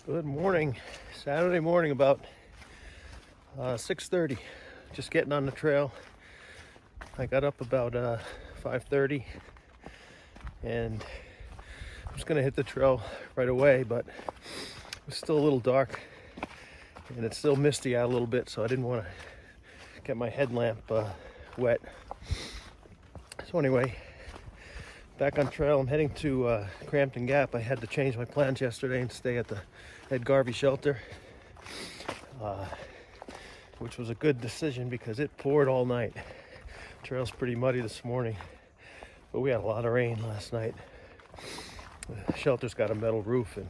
Good morning. Saturday morning, about 6:30. Just getting on the trail. I got up about 5:30, and I was gonna hit the trail right away, but it was still a little dark, and it's still misty out a little bit, so I didn't want to get my headlamp wet. So anyway, back on trail. I'm heading to Crampton Gap. I had to change my plans yesterday and stay at the Ed Garvey shelter, which was a good decision because it poured all night. Trail's pretty muddy this morning, but we had a lot of rain last night. The shelter's got a metal roof, and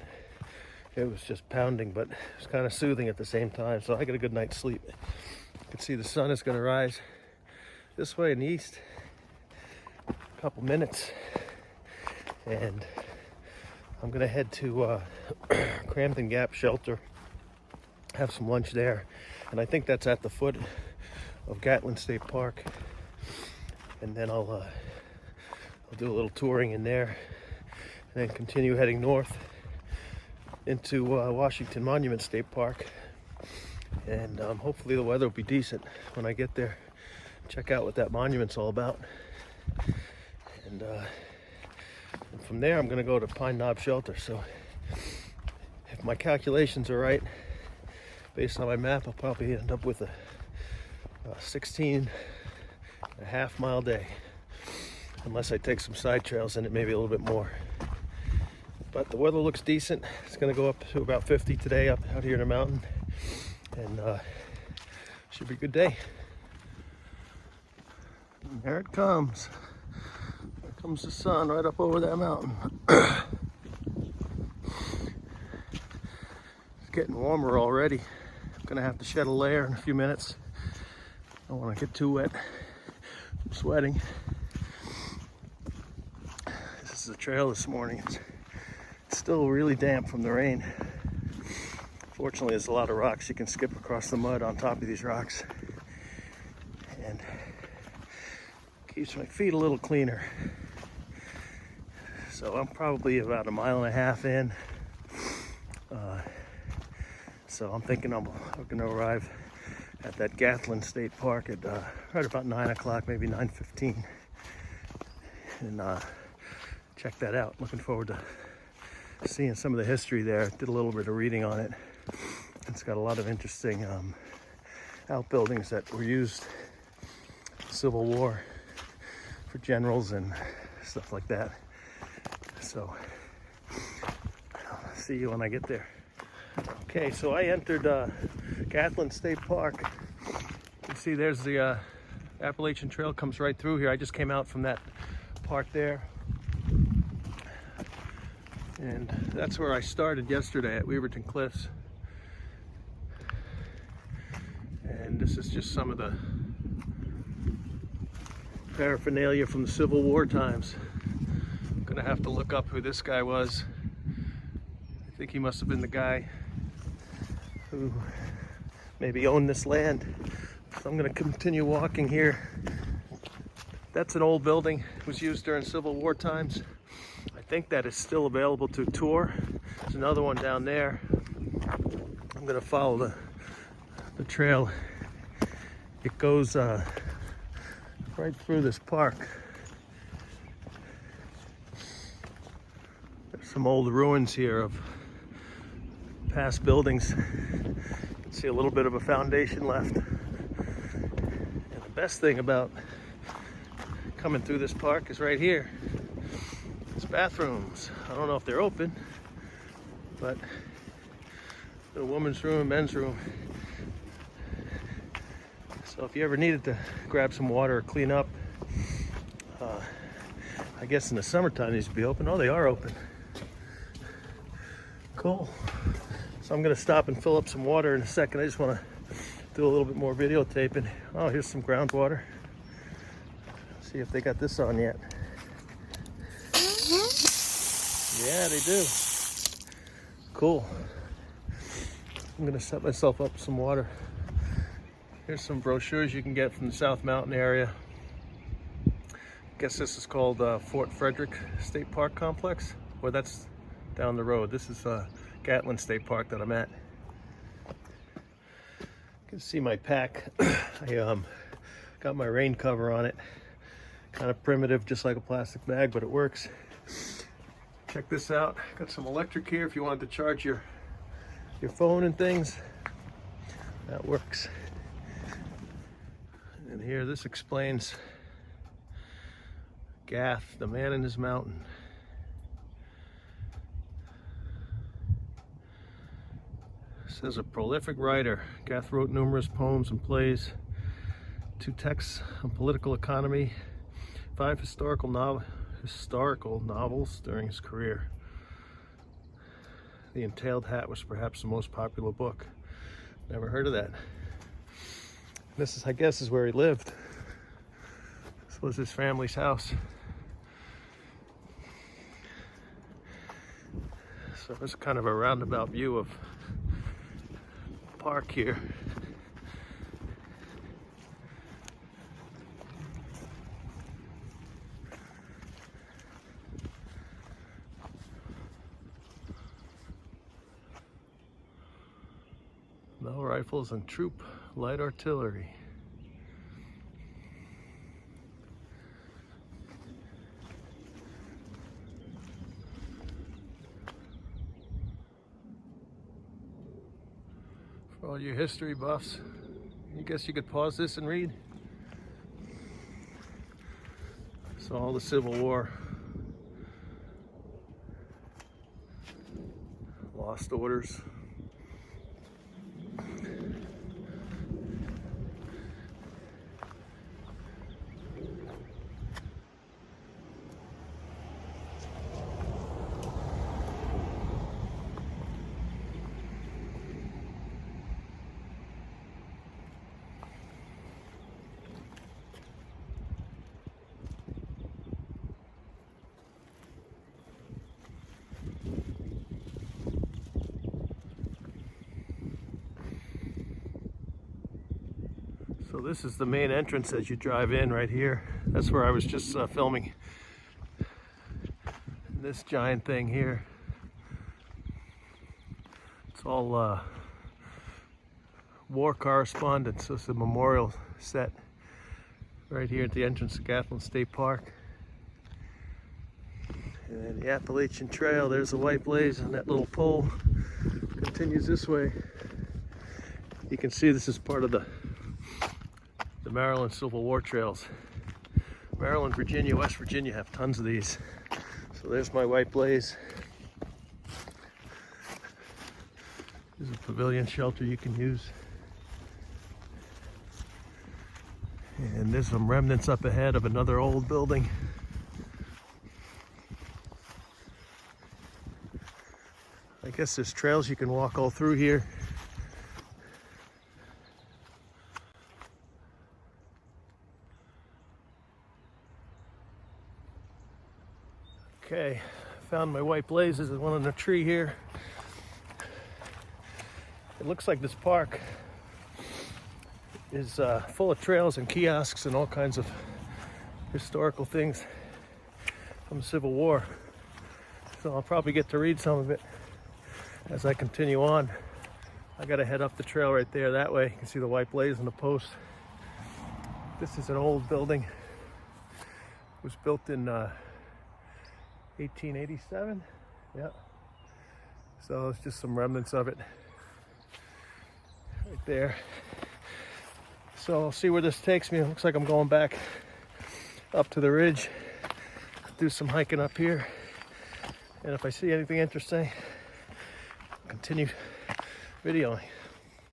it was just pounding, but it was kind of soothing at the same time, so I got a good night's sleep. You can see the sun is going to rise this way in the east in a couple minutes, and I'm gonna head to Crampton Gap shelter, have some lunch there, and I think that's at the foot of Gatlin State Park. And then I'll do a little touring in there, and then continue heading north into Washington Monument State Park. And hopefully the weather will be decent when I get there. Check out what that monument's all about. And from there, I'm going to go to Pine Knob Shelter. So if my calculations are right, based on my map, I'll probably end up with a 16.5 mile day, unless I take some side trails in it, maybe a little bit more. But the weather looks decent. It's going to go up to about 50 today out here in the mountain, and should be a good day. And there it comes. Comes the sun right up over that mountain. It's getting warmer already. I'm gonna have to shed a layer in a few minutes. I don't want to get too wet. I'm sweating. This is the trail this morning. It's still really damp from the rain. Fortunately, there's a lot of rocks. You can skip across the mud on top of these rocks, and keeps my feet a little cleaner. So I'm probably about 1.5 miles in. So I'm thinking I'm going to arrive at that Gatlin State Park at right about 9 o'clock, maybe 9:15. And check that out. Looking forward to seeing some of the history there. Did a little bit of reading on it. It's got a lot of interesting outbuildings that were used in the Civil War for generals and stuff like that. So I'll see you when I get there. Okay, so I entered Gatlin State Park. You can see there's the Appalachian Trail comes right through here. I just came out from that park there, and that's where I started yesterday at Weaverton Cliffs. And this is just some of the paraphernalia from the Civil War times. I'm gonna have to look up who this guy was. I think he must have been the guy who maybe owned this land. So I'm gonna continue walking here. That's an old building. It was used during Civil War times. I think that is still available to tour. There's another one down there. I'm gonna follow the trail. It goes right through this park. There's some old ruins here of past buildings. You can see a little bit of a foundation left. And the best thing about coming through this park is right here. It's bathrooms. I don't know if they're open, but a woman's room, men's room. So if you ever needed to grab some water or clean up, I guess in the summertime these would be open. Oh, they are open. Cool. So I'm gonna stop and fill up some water in a second. I just wanna do a little bit more videotaping. Oh, here's some groundwater. See if they got this on yet. Yeah, they do. Cool. I'm gonna set myself up some water. Here's some brochures you can get from the South Mountain area. I guess this is called Fort Frederick State Park Complex. Well, that's down the road. This is Gatlin State Park that I'm at. You can see my pack. I got my rain cover on it. Kind of primitive, just like a plastic bag, but it works. Check this out. Got some electric here if you wanted to charge your phone and things. That works. And here, this explains Gath, the man in his mountain. It says a prolific writer, Gath wrote numerous poems and plays, 2 texts on political economy, 5 historical novels during his career. The Entailed Hat was perhaps the most popular book. Never heard of that. This is, I guess, is where he lived. This was his family's house. So it's kind of a roundabout view of the park here. Bell rifles and troop light artillery. For all your history buffs, I guess you could pause this and read. So all the Civil War, lost orders. So this is the main entrance as you drive in right here. That's where I was just filming. This giant thing here. It's all war correspondence. So it's a memorial set right here at the entrance to Gatlin State Park. And then the Appalachian Trail, there's the white blaze on that little pole. Continues this way. You can see this is part of the Maryland Civil War trails. Maryland, Virginia, West Virginia have tons of these. So there's my white blaze. There's a pavilion shelter you can use. And there's some remnants up ahead of another old building. I guess there's trails you can walk all through here. Okay, found my white blazes. There's one on the tree here. It looks like this park is full of trails and kiosks and all kinds of historical things from the Civil War. So I'll probably get to read some of it as I continue on. I gotta head up the trail right there that way. You can see the white blaze on the post. This is an old building. It was built in 1887. Yeah. So it's just some remnants of it right there. So I'll see where this takes me. It looks like I'm going back up to the ridge, do some hiking up here, and if I see anything interesting, I'll continue videoing.